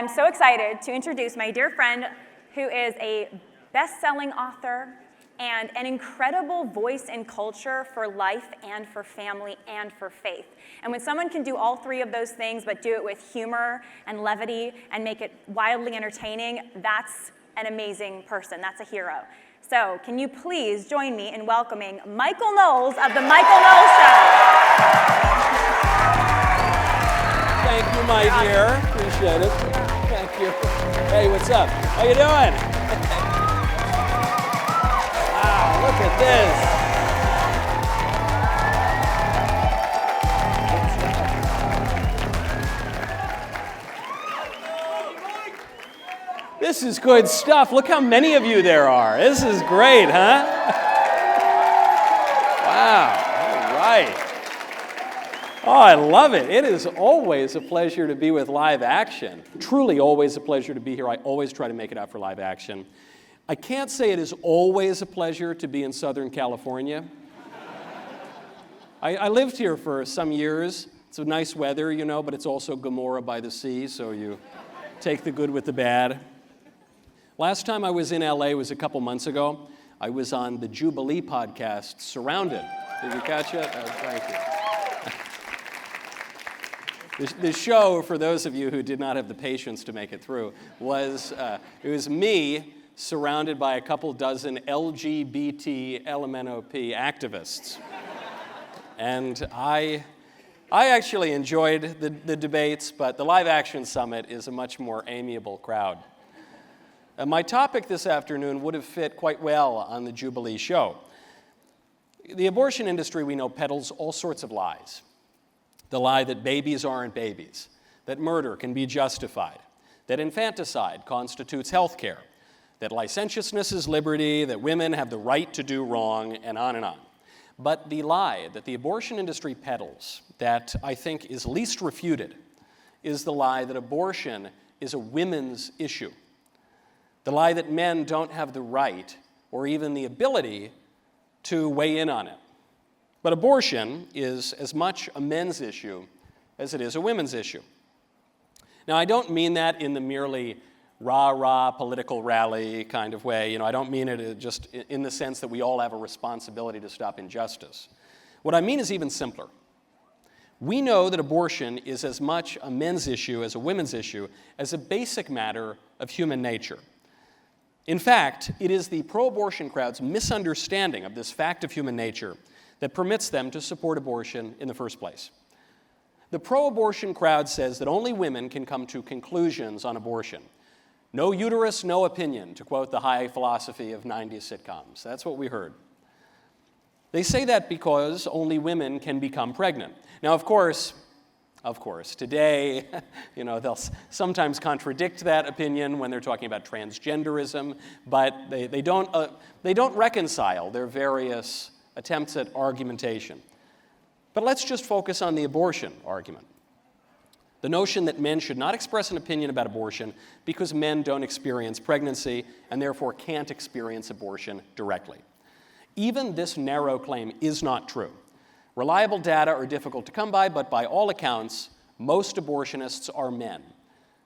I'm so excited to introduce my dear friend who is a best-selling author and an incredible voice in culture for life and for family and for faith. And when someone can do all three of those things but do it with humor and levity and make it wildly entertaining, that's an amazing person. That's a hero. So can you please join me in welcoming Michael Knowles of The Michael Knowles Show. Thank you, my dear. Appreciate it. Thank you. Hey, what's up? How you doing? Wow, look at this. This is good stuff. Look how many of you there are. This is great, huh? Wow, all right. Oh, I love it. It is always a pleasure to be with Live Action. Truly always a pleasure to be here. I always try to make it out for Live Action. I can't say it is always a pleasure to be in Southern California. I lived here for some years. It's a nice weather, you know, but it's also Gomorrah by the sea, so you take the good with the bad. Last time I was in LA was a couple months ago. I was on the Jubilee podcast, Surrounded. Did you catch it? Oh, thank you. The show, for those of you who did not have the patience to make it through, was me surrounded by a couple dozen LGBT LMNOP activists. And I actually enjoyed the debates, but the Live Action Summit is a much more amiable crowd. My topic this afternoon would have fit quite well on the Jubilee show. The abortion industry, we know, peddles all sorts of lies. The lie that babies aren't babies, that murder can be justified, that infanticide constitutes health care, that licentiousness is liberty, that women have the right to do wrong, and on and on. But the lie that the abortion industry peddles, that I think is least refuted, is the lie that abortion is a women's issue. The lie that men don't have the right or even the ability to weigh in on it. But abortion is as much a men's issue as it is a women's issue. Now, I don't mean that in the merely rah-rah political rally kind of way. You know, I don't mean it just in the sense that we all have a responsibility to stop injustice. What I mean is even simpler. We know that abortion is as much a men's issue as a women's issue as a basic matter of human nature. In fact, it is the pro-abortion crowd's misunderstanding of this fact of human nature that permits them to support abortion in the first place. The pro-abortion crowd says that only women can come to conclusions on abortion. No uterus, no opinion, to quote the high philosophy of 90s sitcoms. That's what we heard. They say that because only women can become pregnant. Now, of course, today, you know, they'll sometimes contradict that opinion when they're talking about transgenderism, but they don't reconcile their various attempts at argumentation. But let's just focus on the abortion argument. The notion that men should not express an opinion about abortion because men don't experience pregnancy and therefore can't experience abortion directly. Even this narrow claim is not true. Reliable data are difficult to come by, but by all accounts, most abortionists are men.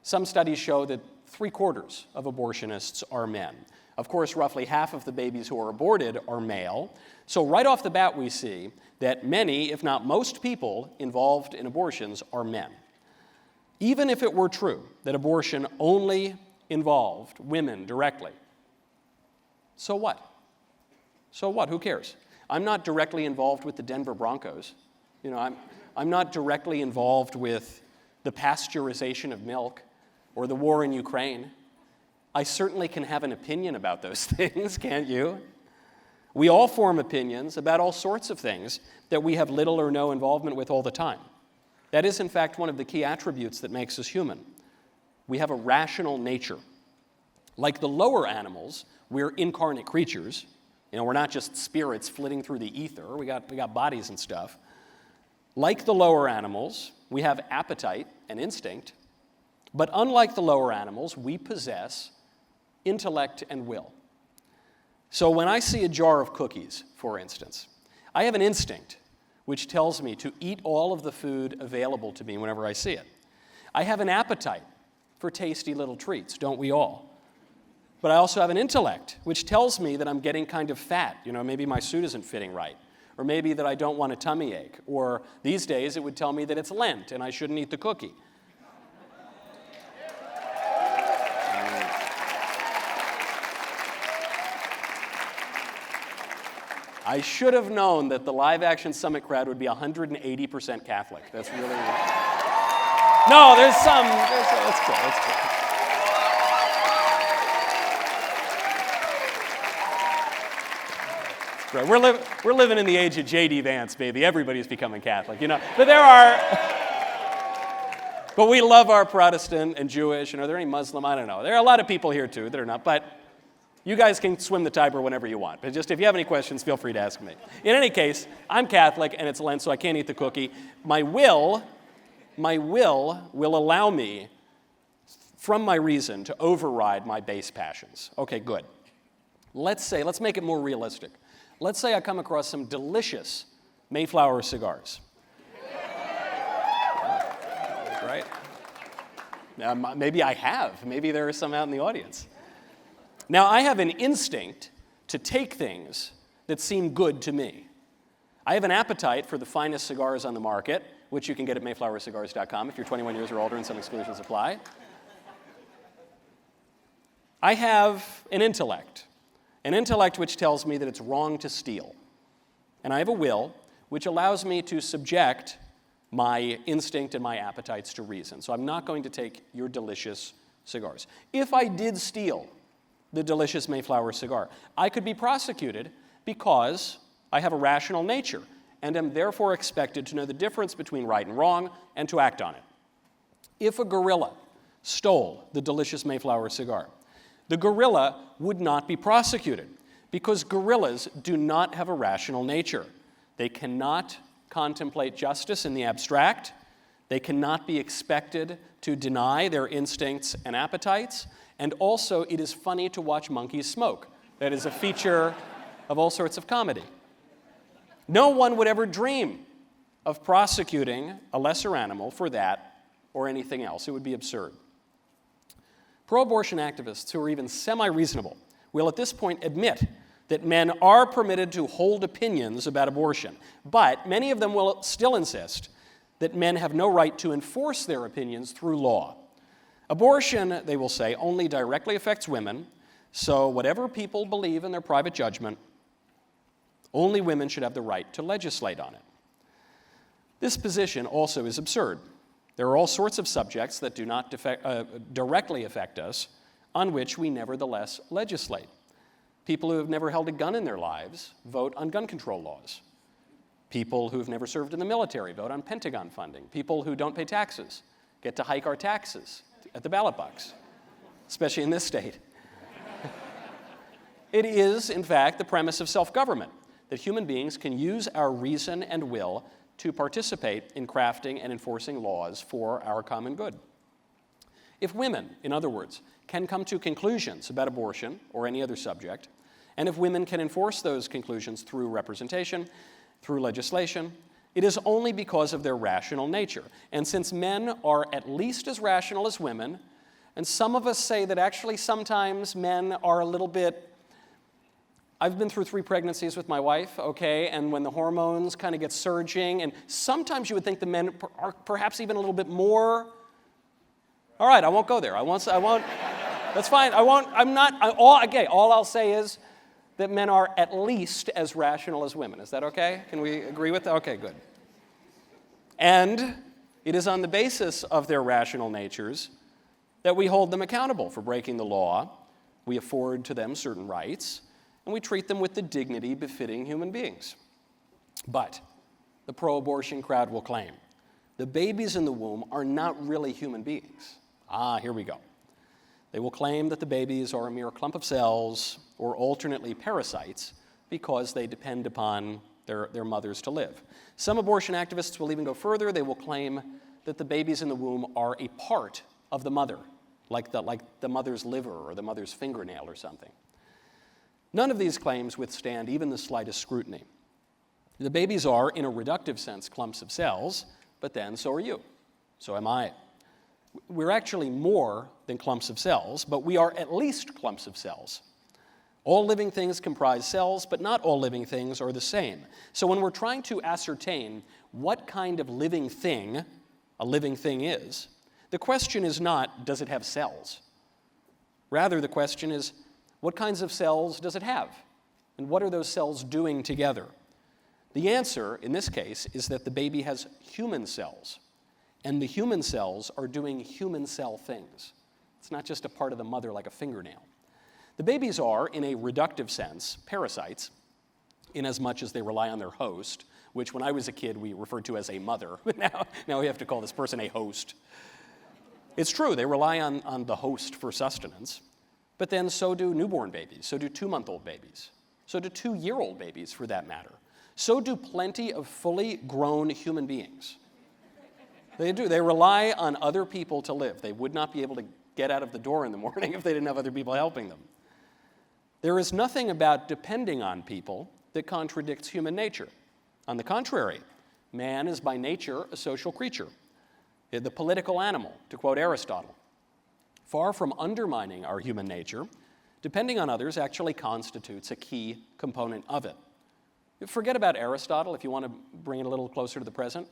Some studies show that 3/4 of abortionists are men. Of course, roughly half of the babies who are aborted are male. So right off the bat, we see that many, if not most people involved in abortions are men. Even if it were true that abortion only involved women directly, so what? So what? Who cares? I'm not directly involved with the Denver Broncos. You know, I'm not directly involved with the pasteurization of milk or the war in Ukraine. I certainly can have an opinion about those things, can't you? We all form opinions about all sorts of things that we have little or no involvement with all the time. That is, in fact, one of the key attributes that makes us human. We have a rational nature. Like the lower animals, we're incarnate creatures. You know, we're not just spirits flitting through the ether. We got bodies and stuff. Like the lower animals, we have appetite and instinct. But unlike the lower animals, we possess intellect and will. So when I see a jar of cookies, for instance, I have an instinct which tells me to eat all of the food available to me whenever I see it. I have an appetite for tasty little treats, don't we all? But I also have an intellect, which tells me that I'm getting kind of fat. Maybe my suit isn't fitting right. Or maybe that I don't want a tummy ache. Or these days, it would tell me that it's Lent and I shouldn't eat the cookie. I should have known that the Live Action Summit crowd would be 180% Catholic. That's really... No, there's some... That's cool, that's cool. Right. We're living in the age of J.D. Vance, baby. Everybody's becoming Catholic, But there are... But we love our Protestant and Jewish, and are there any Muslim? I don't know. There are a lot of people here, too, that are not, but you guys can swim the Tiber whenever you want. But just if you have any questions, feel free to ask me. In any case, I'm Catholic, and it's Lent, so I can't eat the cookie. My will will allow me, from my reason, to override my base passions. Okay, good. Let's make it more realistic. Let's say I come across some delicious Mayflower cigars. Right? Now, maybe I have. Maybe there are some out in the audience. Now, I have an instinct to take things that seem good to me. I have an appetite for the finest cigars on the market, which you can get at mayflowercigars.com if you're 21 years or older and some exclusions apply. I have an intellect which tells me that it's wrong to steal. And I have a will which allows me to subject my instinct and my appetites to reason. So I'm not going to take your delicious cigars. If I did steal the delicious Mayflower cigar, I could be prosecuted because I have a rational nature and am therefore expected to know the difference between right and wrong and to act on it. If a gorilla stole the delicious Mayflower cigar, the gorilla would not be prosecuted because gorillas do not have a rational nature. They cannot contemplate justice in the abstract. They cannot be expected to deny their instincts and appetites. And also, it is funny to watch monkeys smoke. That is a feature of all sorts of comedy. No one would ever dream of prosecuting a lesser animal for that or anything else. It would be absurd. Pro-abortion activists who are even semi-reasonable will at this point admit that men are permitted to hold opinions about abortion, but many of them will still insist that men have no right to enforce their opinions through law. Abortion, they will say, only directly affects women, so whatever people believe in their private judgment, only women should have the right to legislate on it. This position also is absurd. There are all sorts of subjects that do not directly affect us, on which we nevertheless legislate. People who have never held a gun in their lives vote on gun control laws. People who have never served in the military vote on Pentagon funding. People who don't pay taxes get to hike our taxes at the ballot box, especially in this state. It is, in fact, the premise of self-government, that human beings can use our reason and will to participate in crafting and enforcing laws for our common good. If women, in other words, can come to conclusions about abortion or any other subject, and if women can enforce those conclusions through representation, through legislation, it is only because of their rational nature. And since men are at least as rational as women, and some of us say that actually sometimes men are a little bit... I've been through 3 pregnancies with my wife, okay, and when the hormones kind of get surging, and sometimes you would think the men are perhaps even a little bit more... All right, I won't go there. I won't, that's fine. All I'll say is that men are at least as rational as women. Is that okay? Can we agree with that? Okay, good. And it is on the basis of their rational natures that we hold them accountable for breaking the law, we afford to them certain rights, and we treat them with the dignity befitting human beings. But the pro-abortion crowd will claim the babies in the womb are not really human beings. Here we go. They will claim that the babies are a mere clump of cells or alternately parasites because they depend upon their mothers to live. Some abortion activists will even go further. They will claim that the babies in the womb are a part of the mother, like the mother's liver or the mother's fingernail or something. None of these claims withstand even the slightest scrutiny. The babies are, in a reductive sense, clumps of cells, but then so are you. So am I. We're actually more than clumps of cells, but we are at least clumps of cells. All living things comprise cells, but not all living things are the same. So when we're trying to ascertain what kind of living thing a living thing is, the question is not, does it have cells? Rather, the question is, what kinds of cells does it have? And what are those cells doing together? The answer, in this case, is that the baby has human cells. And the human cells are doing human cell things. It's not just a part of the mother like a fingernail. The babies are, in a reductive sense, parasites, in as much as they rely on their host, which when I was a kid we referred to as a mother. Now we have to call this person a host. It's true, they rely on the host for sustenance, but then so do newborn babies, so do 2-month-old babies, so do 2-year-old babies for that matter. So do plenty of fully grown human beings. They do. They rely on other people to live. They would not be able to get out of the door in the morning if they didn't have other people helping them. There is nothing about depending on people that contradicts human nature. On the contrary, man is by nature a social creature, the political animal, to quote Aristotle. Far from undermining our human nature, depending on others actually constitutes a key component of it. Forget about Aristotle if you want to bring it a little closer to the present.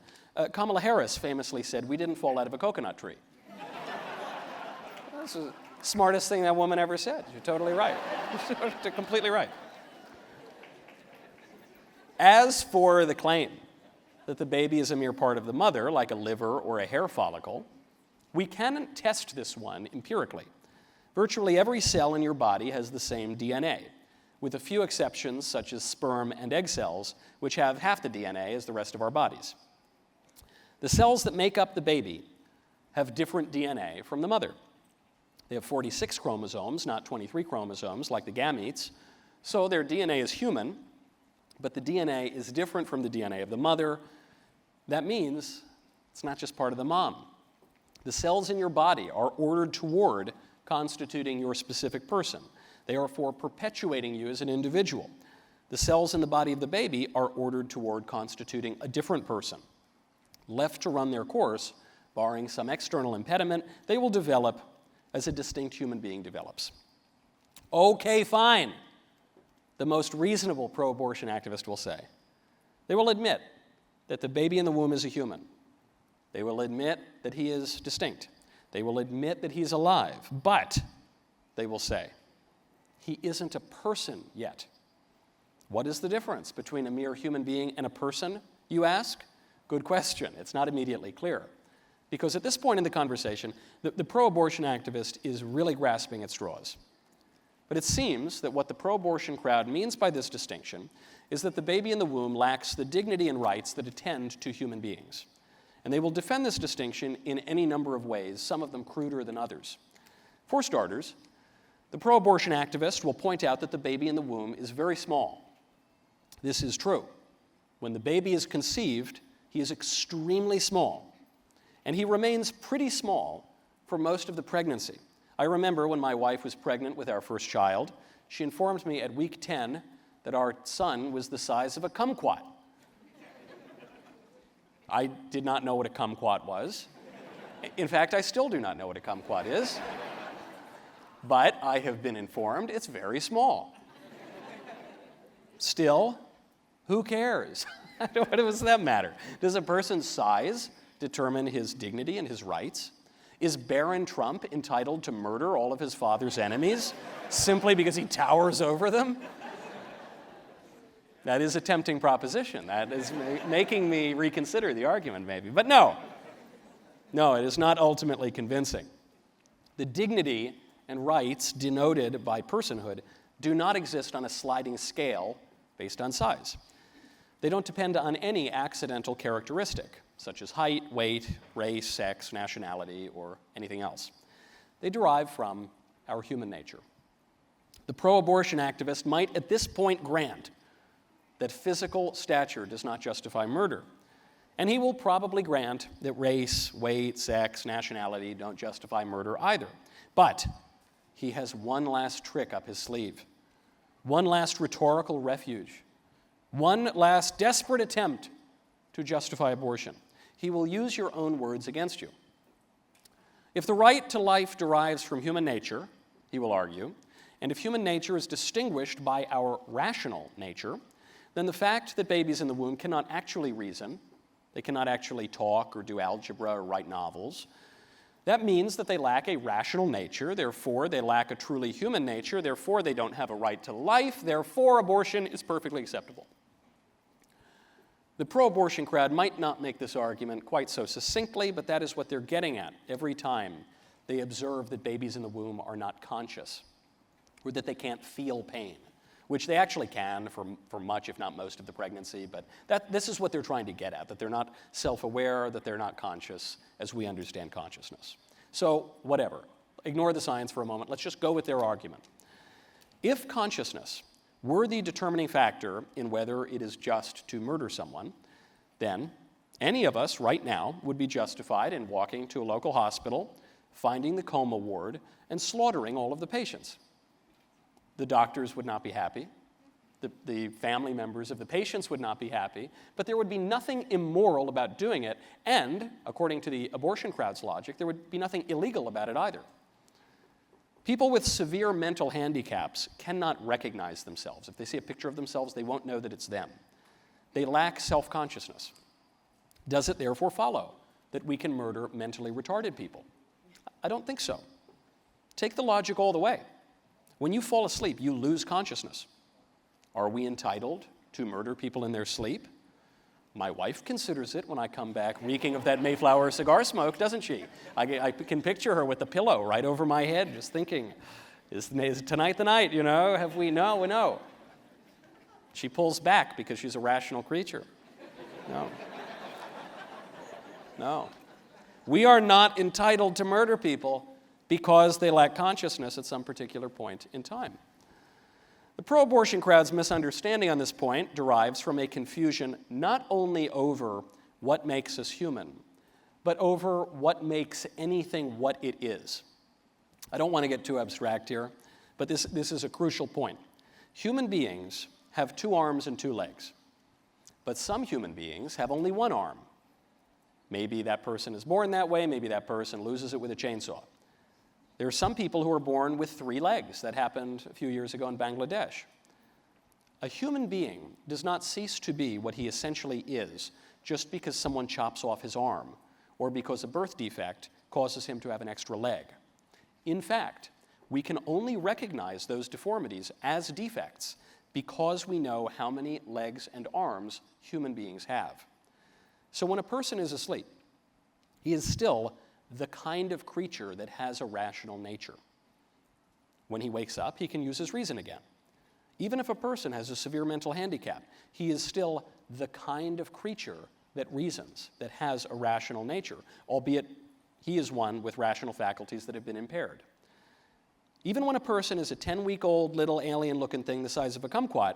Kamala Harris famously said, "We didn't fall out of a coconut tree." That's the smartest thing that woman ever said. You're totally right. You're completely right. As for the claim that the baby is a mere part of the mother, like a liver or a hair follicle, we cannot test this one empirically. Virtually every cell in your body has the same DNA, with a few exceptions such as sperm and egg cells, which have half the DNA as the rest of our bodies. The cells that make up the baby have different DNA from the mother. They have 46 chromosomes, not 23 chromosomes like the gametes, so their DNA is human, but the DNA is different from the DNA of the mother. That means it's not just part of the mom. The cells in your body are ordered toward constituting your specific person. They are for perpetuating you as an individual. The cells in the body of the baby are ordered toward constituting a different person. Left to run their course, barring some external impediment, they will develop as a distinct human being develops. Okay, fine, the most reasonable pro-abortion activist will say. They will admit that the baby in the womb is a human. They will admit that he is distinct. They will admit that he's alive, but, they will say, he isn't a person yet. What is the difference between a mere human being and a person, you ask? Good question. It's not immediately clear. Because at this point in the conversation, the pro-abortion activist is really grasping at straws. But it seems that what the pro-abortion crowd means by this distinction is that the baby in the womb lacks the dignity and rights that attend to human beings. And they will defend this distinction in any number of ways, some of them cruder than others. For starters, the pro-abortion activist will point out that the baby in the womb is very small. This is true. When the baby is conceived, he is extremely small. And he remains pretty small for most of the pregnancy. I remember when my wife was pregnant with our first child, she informed me at week 10 that our son was the size of a kumquat. I did not know what a kumquat was. In fact, I still do not know what a kumquat is. But I have been informed it's very small. Still, who cares? What does that matter? Does a person's size determine his dignity and his rights? Is Barron Trump entitled to murder all of his father's enemies simply because he towers over them? That is a tempting proposition. That is making me reconsider the argument, maybe. But no, it is not ultimately convincing. The dignity and rights denoted by personhood do not exist on a sliding scale based on size. They don't depend on any accidental characteristic, such as height, weight, race, sex, nationality, or anything else. They derive from our human nature. The pro-abortion activist might at this point grant that physical stature does not justify murder, and he will probably grant that race, weight, sex, nationality don't justify murder either. But he has one last trick up his sleeve, one last rhetorical refuge, one last desperate attempt to justify abortion. He will use your own words against you. If the right to life derives from human nature, he will argue, and if human nature is distinguished by our rational nature, then the fact that babies in the womb cannot actually reason, they cannot actually talk or do algebra or write novels, that means that they lack a rational nature, therefore they lack a truly human nature, therefore they don't have a right to life, therefore abortion is perfectly acceptable. The pro-abortion crowd might not make this argument quite so succinctly, but that is what they're getting at every time they observe that babies in the womb are not conscious, or that they can't feel pain, which they actually can for much, if not most, of the pregnancy, but this is what they're trying to get at, that they're not self-aware, that they're not conscious as we understand consciousness. So whatever, ignore the science for a moment, let's just go with their argument. If consciousness were the determining factor in whether it is just to murder someone, then any of us right now would be justified in walking to a local hospital, finding the coma ward, and slaughtering all of the patients. The doctors would not be happy. The family members of the patients would not be happy, but there would be nothing immoral about doing it, and, according to the abortion crowd's logic, there would be nothing illegal about it either. People with severe mental handicaps cannot recognize themselves. If they see a picture of themselves, they won't know that it's them. They lack self-consciousness. Does it therefore follow that we can murder mentally retarded people? I don't think so. Take the logic all the way. When you fall asleep, you lose consciousness. Are we entitled to murder people in their sleep? My wife considers it when I come back reeking of that Mayflower cigar smoke, doesn't she? I can picture her with the pillow right over my head, just thinking, is tonight the night, you know? Have we? No. She pulls back because she's a rational creature. No. We are not entitled to murder people because they lack consciousness at some particular point in time. The pro-abortion crowd's misunderstanding on this point derives from a confusion not only over what makes us human, but over what makes anything what it is. I don't want to get too abstract here, but this is a crucial point. Human beings have 2 arms and 2 legs, but some human beings have only 1 arm. Maybe that person is born that way, maybe that person loses it with a chainsaw. There are some people who are born with 3 legs. That happened a few years ago in Bangladesh. A human being does not cease to be what he essentially is just because someone chops off his arm or because a birth defect causes him to have an extra leg. In fact, we can only recognize those deformities as defects because we know how many legs and arms human beings have. So when a person is asleep, he is still the kind of creature that has a rational nature. When he wakes up, he can use his reason again. Even if a person has a severe mental handicap, he is still the kind of creature that reasons, that has a rational nature, albeit he is one with rational faculties that have been impaired. Even when a person is a 10-week-old little alien-looking thing the size of a kumquat,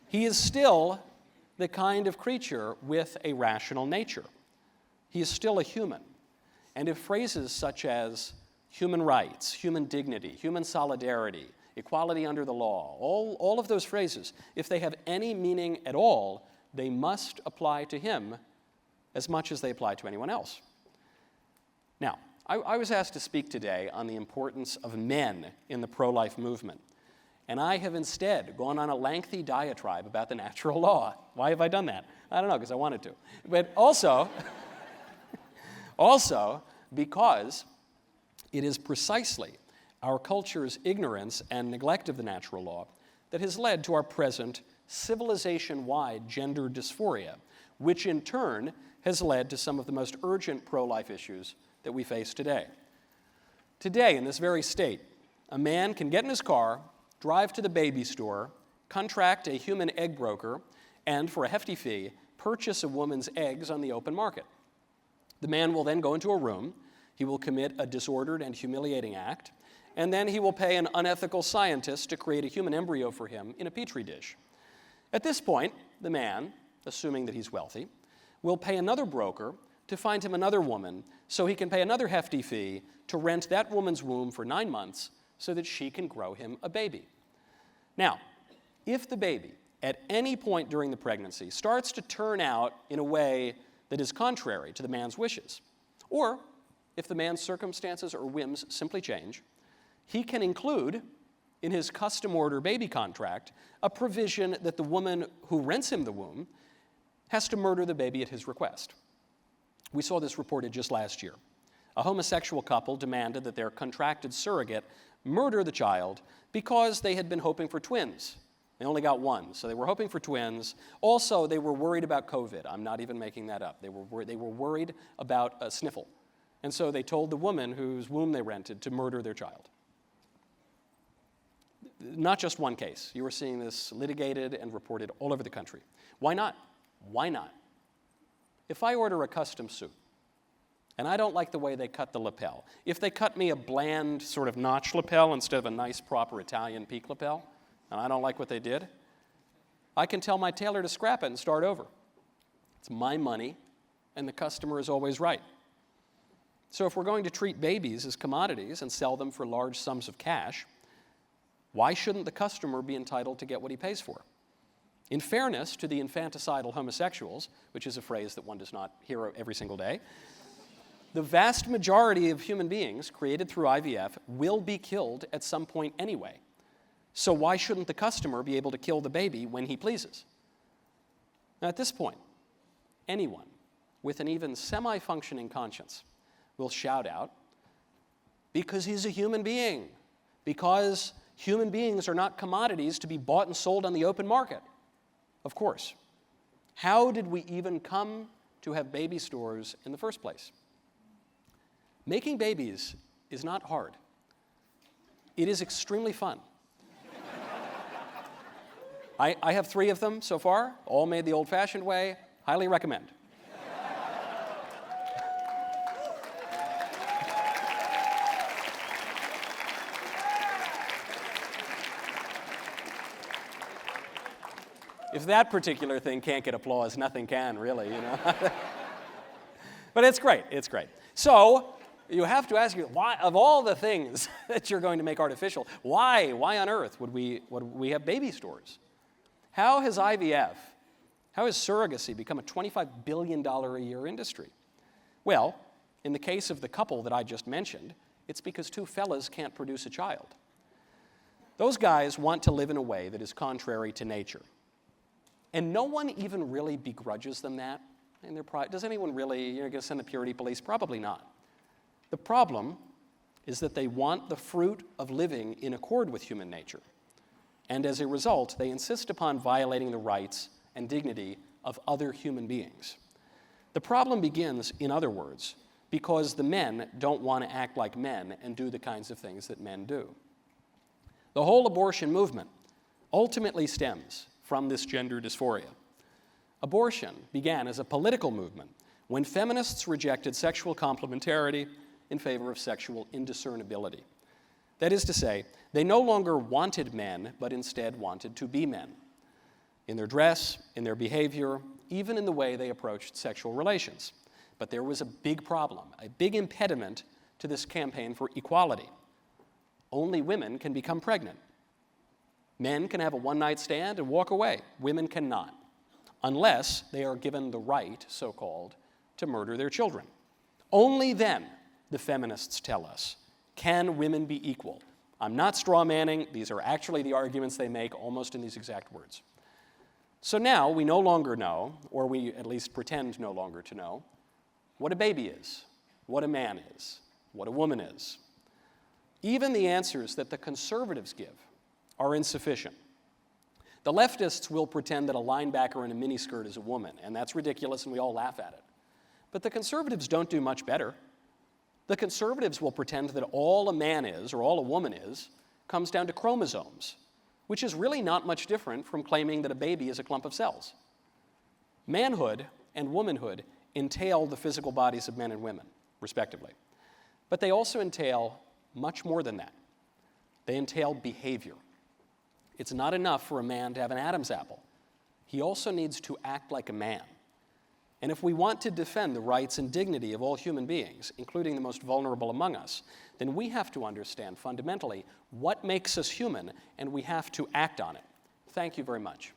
he is still the kind of creature with a rational nature. He is still a human. And if phrases such as human rights, human dignity, human solidarity, equality under the law, all of those phrases, if they have any meaning at all, they must apply to him as much as they apply to anyone else. Now, I was asked to speak today on the importance of men in the pro-life movement, and I have instead gone on a lengthy diatribe about the natural law. Why have I done that? I don't know, because I wanted to. But also because it is precisely our culture's ignorance and neglect of the natural law that has led to our present civilization-wide gender dysphoria, which in turn has led to some of the most urgent pro-life issues that we face today. Today, in this very state, a man can get in his car, drive to the baby store, contract a human egg broker, and for a hefty fee, purchase a woman's eggs on the open market. The man will then go into a room, he will commit a disordered and humiliating act, and then he will pay an unethical scientist to create a human embryo for him in a petri dish. At this point, the man, assuming that he's wealthy, will pay another broker to find him another woman so he can pay another hefty fee to rent that woman's womb for 9 months so that she can grow him a baby. Now, if the baby, at any point during the pregnancy, starts to turn out in a way that is contrary to the man's wishes, or if the man's circumstances or whims simply change, he can include in his custom order baby contract a provision that the woman who rents him the womb has to murder the baby at his request. We saw this reported just last year. A homosexual couple demanded that their contracted surrogate murder the child because they had been hoping for twins. They only got one, so they were hoping for twins. Also, they were worried about COVID. I'm not even making that up. They were worried about a sniffle. And so they told the woman whose womb they rented to murder their child. Not just one case. You were seeing this litigated and reported all over the country. Why not? Why not? If I order a custom suit, and I don't like the way they cut the lapel, if they cut me a bland sort of notch lapel instead of a nice proper Italian peak lapel, and I don't like what they did, I can tell my tailor to scrap it and start over. It's my money, and the customer is always right. So if we're going to treat babies as commodities and sell them for large sums of cash, why shouldn't the customer be entitled to get what he pays for? In fairness to the infanticidal homosexuals, which is a phrase that one does not hear every single day, the vast majority of human beings created through IVF will be killed at some point anyway. So why shouldn't the customer be able to kill the baby when he pleases? Now, at this point, anyone with an even semi-functioning conscience will shout out, because he's a human being, because human beings are not commodities to be bought and sold on the open market. Of course. How did we even come to have baby stores in the first place? Making babies is not hard. It is extremely fun. I have 3 of them so far, all made the old-fashioned way. Highly recommend. If that particular thing can't get applause, nothing can, really, you know. But it's great, it's great. So, you have to ask yourself, why, of all the things that you're going to make artificial, why on earth would we have baby stores? How has IVF, how has surrogacy become a $25 billion a year industry? Well, in the case of the couple that I just mentioned, it's because 2 fellas can't produce a child. Those guys want to live in a way that is contrary to nature. And no one even really begrudges them that. And does anyone really, going to send the purity police? Probably not. The problem is that they want the fruit of living in accord with human nature. And as a result, they insist upon violating the rights and dignity of other human beings. The problem begins, in other words, because the men don't want to act like men and do the kinds of things that men do. The whole abortion movement ultimately stems from this gender dysphoria. Abortion began as a political movement when feminists rejected sexual complementarity in favor of sexual indiscernibility. That is to say, they no longer wanted men, but instead wanted to be men. In their dress, in their behavior, even in the way they approached sexual relations. But there was a big problem, a big impediment to this campaign for equality. Only women can become pregnant. Men can have a one-night stand and walk away. Women cannot, unless they are given the right, so-called, to murder their children. Only then, the feminists tell us, can women be equal. I'm not straw-manning. These are actually the arguments they make almost in these exact words. So now we no longer know, or we at least pretend no longer to know, what a baby is, what a man is, what a woman is. Even the answers that the conservatives give are insufficient. The leftists will pretend that a linebacker in a miniskirt is a woman, and that's ridiculous, and we all laugh at it. But the conservatives don't do much better. The conservatives will pretend that all a man is, or all a woman is, comes down to chromosomes, which is really not much different from claiming that a baby is a clump of cells. Manhood and womanhood entail the physical bodies of men and women, respectively. But they also entail much more than that. They entail behavior. It's not enough for a man to have an Adam's apple. He also needs to act like a man. And if we want to defend the rights and dignity of all human beings, including the most vulnerable among us, then we have to understand fundamentally what makes us human, and we have to act on it. Thank you very much.